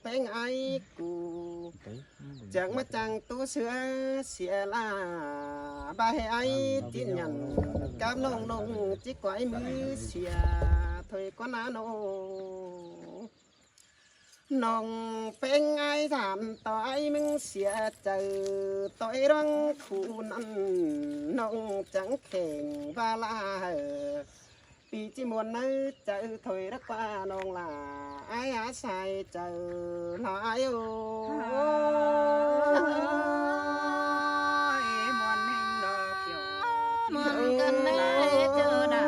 เป็นไอ้กูจังมาจังตัวเสือเสียลาบาให้ไอ้จินยันกับน้องน้องจิกไว้มือเสียถอยก็นาโนน้องเป็นไอ้ถามต่อไอ้มึงเสียใจต่อยรังคู่นั้นน้องจังแข่งบาลาปีจิมวนนึกเจอถอยรักว่าน้องลาไอ้อาใส่เจอลายโอ้มวนแห่งดอกเกี่ยว มวนกันได้เจอดา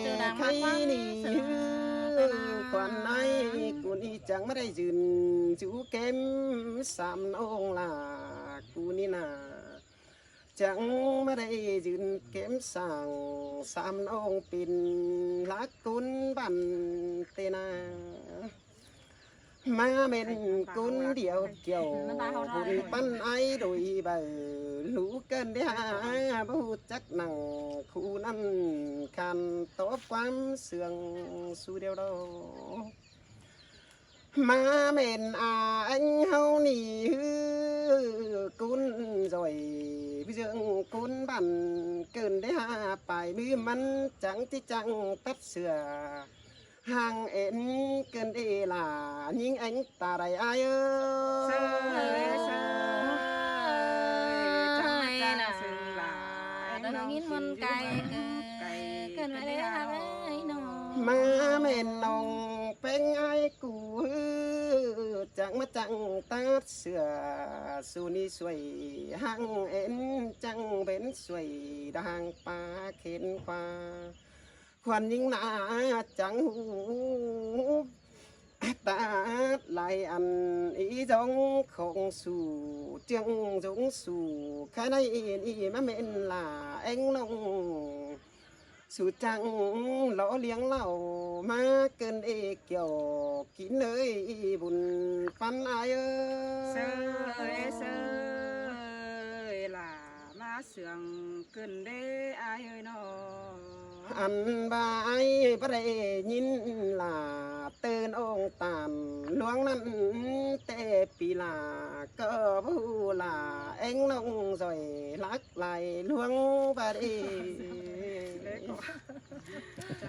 เจอดา ใครนี่ก่อนไหนกูนี่จังไม่ได้ยืนจูเก็มสามองลากูนี่นาจังไม่ได้ยืนเก็มสั่งสามองปินลักกุนบันเตนามาเป็นกุนเดียวเกี่ยวบุญปั้นไอ้โดยเบอรู้เกินได้หาบูจักหนังคู่นั้นคันตบความเสื่องสู่เดียวดอมาเป็นanh hâu nì cún rồi bây giờ cún bản cơn đấy ha bài bí mắn chẳng tí chẳng tắt sửa hàng ến cơn đi là những anh ta đầy ai ơi má mền nồng bên ai cũ chẳng mất chẳng tát sửa su ni xuôi hàng ến chẳng bến xuôi đang pa khiến qua khoan những nã chẳng hú ta lại ăn ý giống không sù chương giống sù cái này ý má mền là anh nông sự trăng lõ liếng lẩu má cơn ê kiểu kín nơi buồn pan ai sơ là má sườn cơn đê ai ơi nó ăn ba ai bắt đây nhìn là tên ông tàn luang năn tê pì là cơ bu là anh nông rồi lắc lại luang và đi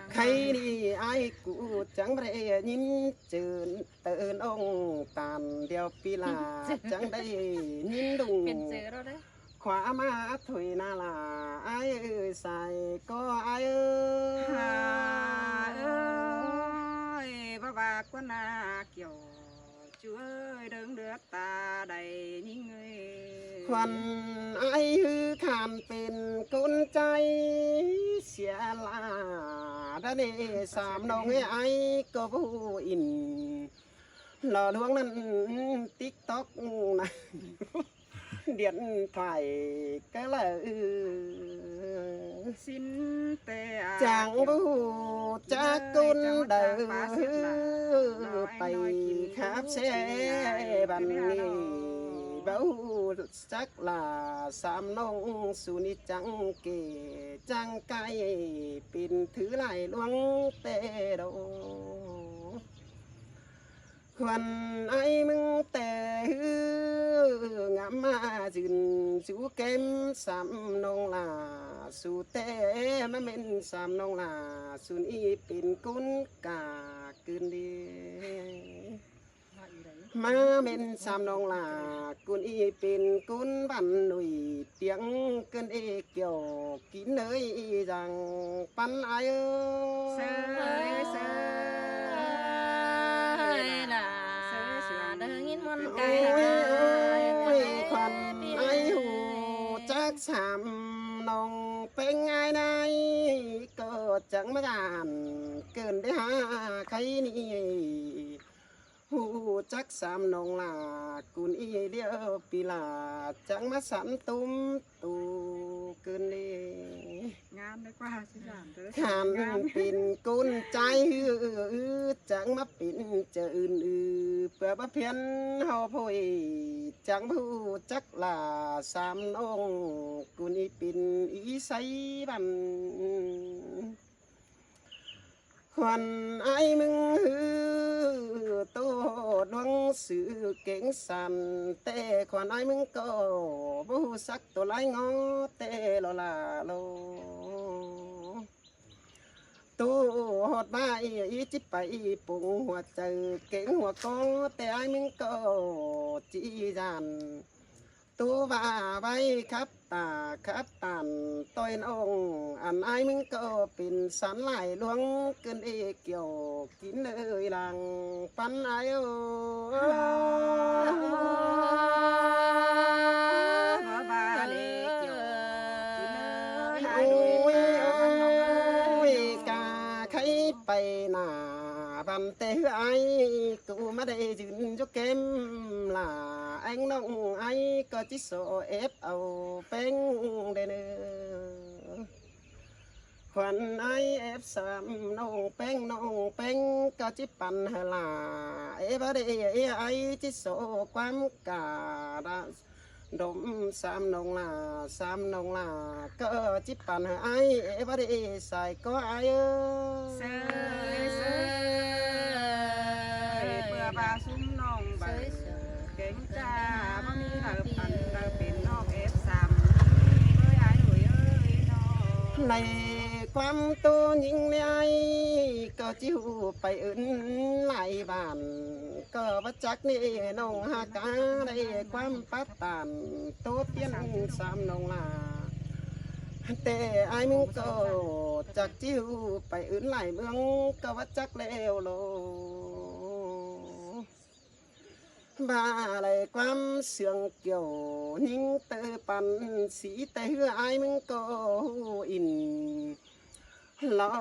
khay đi ai cụ chẳng để nhìn chừng tên ông tàn đeo pì là chẳng đây nhìn đùng khóa má thủy na là ai ơi xài có ai ơi bà con na kiểu chúa ơi đừng đưa ta đầy những người khoan ai hư khànเป็นคนใจเสียลาđã để sám nông ấy ai có vô in lò luôngนั้น TikTok này điện thoại cái là xin tê chẳng bù cha con đời tay khắp xe bàn nghề bão chắc là sám nông su ni chẳng kể chẳng cay pin thứ lại luang tê đâu khoan ai mừng tè ngắm mà dừng chú kem sắm nông là su tè mà mình sắm nông là sun y pin cún cả cơn đi mà mình sắm nông là cún y pin cún bản nổi tiếng cơn đi kiểu kín nơi rằng pan ai ơi khoan ai hù chắc sắm nông bên ai này có chẳng mà đàn cơn đấy ha cái này hù chắc sắm nông là cún y điêu pi là chẳng mà sắm túm tu cơn đi ngàn đấy qua xin giảm tới khăn pin cún trái chẳng mà pin chờ bữa bắp phiến hò phôi chẳng bu chắc là sam ông cún y pin ý say bàn khoan ai mừng tô đuông sự kính sàn tê khoan ai mừng có bố sắc tổ lái ngó tê lo là lô tu hột ba ý chip bảy bụng hoa trời kính hoa có tê ai mừng có chỉ dàn tu và bay khắp tàn tôi ông anh ai mình có pin sán lại luống cơn đi kiểu kín nơi làng pan ai ơi ba để kiểu ôi cả khay bay nà bàn tê ai cụ mà đây dừng cho kem là anh nông ai có chỉ số ép ao bén đây nữa khoan ai ép sắm nông bén có chỉ bàn là ép ở đây ai chỉ số quam cả đã đốm sam nông là có chỉ bàn ai ép ở đây xài có ai ơi bữa ba sum nong bà kính cha bao nhiêu là phần làเป็นนอกเอฟสามเอ้ยไอ้หนุ่ยเอ้ยน้อง nàyความตัวยิ่งใหญ่ก็จิ้วไปอื่นหลายบ้านก็วัจักนี่น้องหากาได้ความปัดตานตัวเตี้ยนสามน้องลาแต่ไอ้มึงก็จากจิ้วไปอื่นหลายเมืองก็วัจักแล้วโลบ้าอะไรความเสื่องเกี่ยวนิ่งเตอปันสีแต่เฮือไอ้มึงก็อินล้อ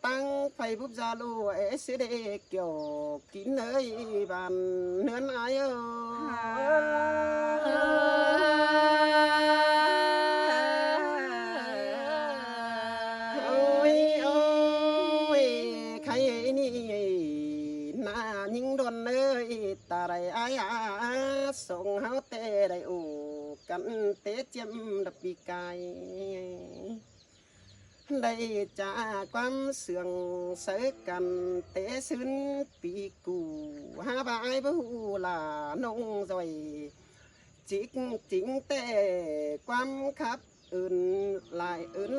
ตั้งไฟปุ๊บจะรู้เอสเดเกี่ยวกินเลยบ้านเนื้อไอ้เอ้ยโอ้ยใครนี่น่ายิ่งโดนเลยตาไรอ้ายส่งเฮาเตะได้อูกันเตะเจียมดับปีกายได้จากความเสื่องเสกันเตะซึนปีกูหาบายบ่ฮู้ล่านงจอยจิกจิงเตะความขับอื่นห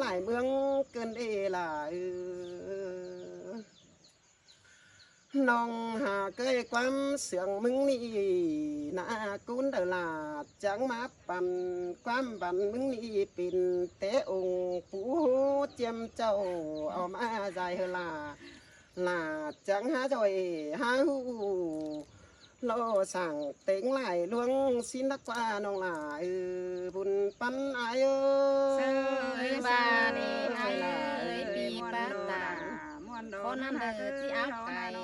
ลายเมืองเกินเอล่ะน้องหาเกยความเสื่องมึงนี่นากุนเดลาจังมาปันความบันมึงนี่เป็นเตะองปูเจียมเจ้าเอามาใจเฮลาลาจังหาจอยหาหูโลสั่งเต็งไหลลวงสินนักว่าน้องลาบุญปันอายba đi ai ơi bị ba tà con ăn được chỉ áo cài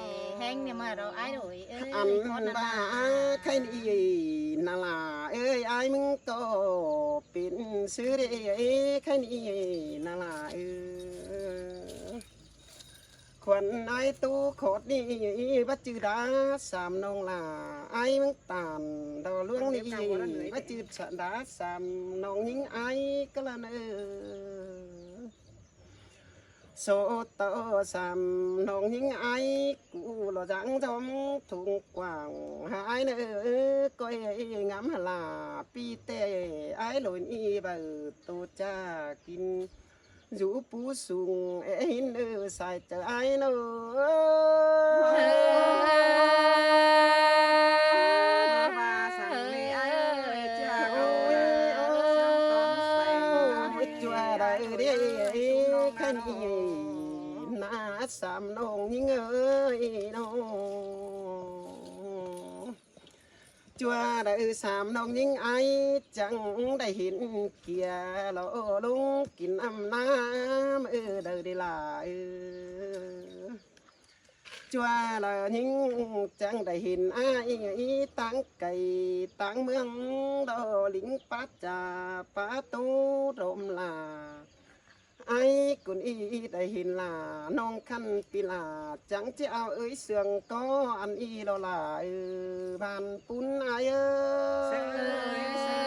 hang nhưng mà đâu ai đổi ơi อัน con ăn ว่า ใครนี่นาลาเอ้ยไอ้มึงก็เป็นซื้อได้ใครนี่นาลาควรไอ้ตู้โคตรนี่วัดจืดดาสามนองลาไอ้มึงตานดอล่วงนี่วัดจืดสดาสามนองยิงไอ้ก็ละเนอโซโตสามน้องยิงไอ้กูหล่อจังจอมทุ่งกว้างหายเนอก้อยงามหลาปีเตไอ้หล่นอีเบอตูจ้ากินอยู่ปูสูงเอ็นใส่เจอไอ้เนอbaสั่งเลยไอ้เอ้ยเจ้าเอา จัวได้เด้แค่นี้นาสามน้องยิงเอ้ยน้องจัวได้สามน้องยิงไอจังได้เห็นเกียร์เราลุงกินน้ำน้ำเดินได้ลาจัวละยิงจังได้เห็นไอ้ตั้งไก่ตั้งเมืองดอลิงปัจจาปาตูรมลาไอ้กุนอีได้เห็นลาน้องคันปีลาจังจะเอาเสื่องก็อันอีเราลาบ้านปุ้นไอ้เสยเสย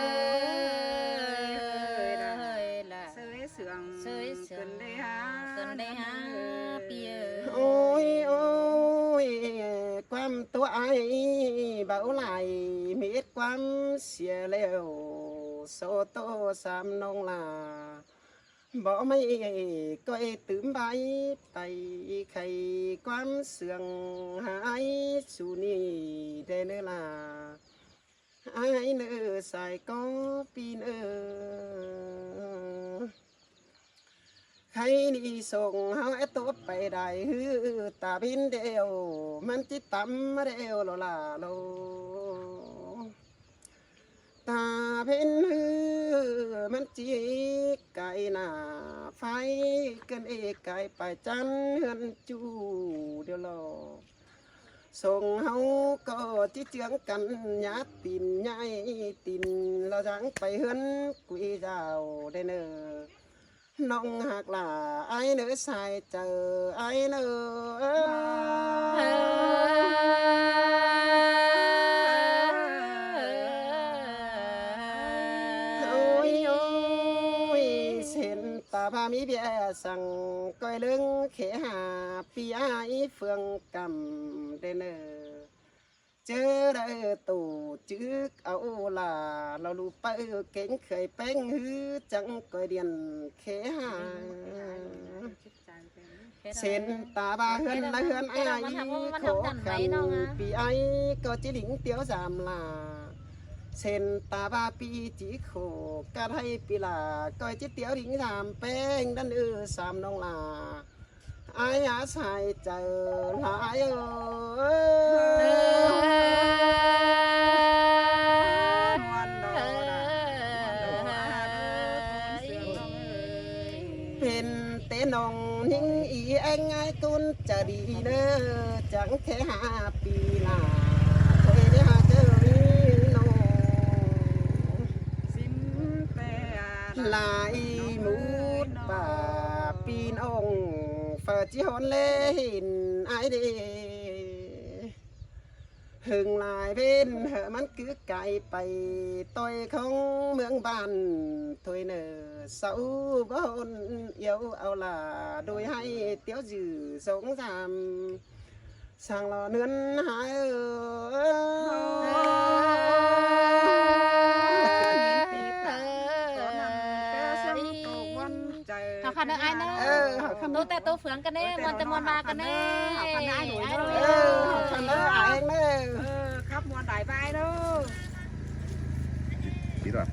là เสยเสือง sơi เกิน sườn ได้หา sườn đây ha bia โอ้ย ความตัวไอ้เบาไหลมีดความเสียแล้วโซโตสามนองลาบ่ไม่ก็ตื่มใบไปไขความเสื่องหายสู่นี่ได้เนื้อลาไอ้เนื้อใส่ก็ปีเนื้อใครนี่ส่งเฮาไอ้ตัวไปได้ฮือตาบินเดียวมันจิตตำมาเดียวโลลาโลตาเพ็นฮือมันจีไก่หน้าไฟกันเอกไก่ไปจันเฮือนจูเดียวรอส่งเฮาก็จิเจืองกันญาตินใหญ่ตินเราจังไปเฮือนกุยเจ้าได้เนอน้องหักหล่าไอ้เนื้อใส่เจอไอ้เนื้เส้นตาพามีเบียสั่งก้อยลึงเขหาปีไอ้เฟืองกำได้เนอเจอได้ตู่จึกเอาลาเราลูไปเก่งเคยแป้งฮือจังก้อยเดียนเขหาเส้นตาบาเฮือนละเฮือนไอ้ขอขันปีไอ้ก็จิหลิงเตียวสามลาเส้นตาบาปีจีโขกัดให้ปีลาก้อยจิเตียวหลิงสามแป้งดันสามน้องลาไอ้อาใส่เจอหลายเป็นเต้นองนิ่งอีเอ็งไอ้ตุนจะดีเนอจังแค่5 ปีลาเคยได้หาเจอโนสิมเปลายมูดป่าปีนองเฟิดจีฮอนเล่หินไอเดหึงลายเป็นเหอะมันคือไก่ไปต่อยของเมืองบ้านถอยเนอเสาบนเอียวเอาล่ะโดยให้เตี้ยวจื่อสงสามสั่งรอเนื้อนหายเขาคันไอ้เนอะตัวแต่ตัวเฟืองกันเน่มันจะมวนมากันเน่ คันไอ้หนุ่ยเนอะ คันไอ้เนอะ ครับมวนđại vai đâu Tí rồi.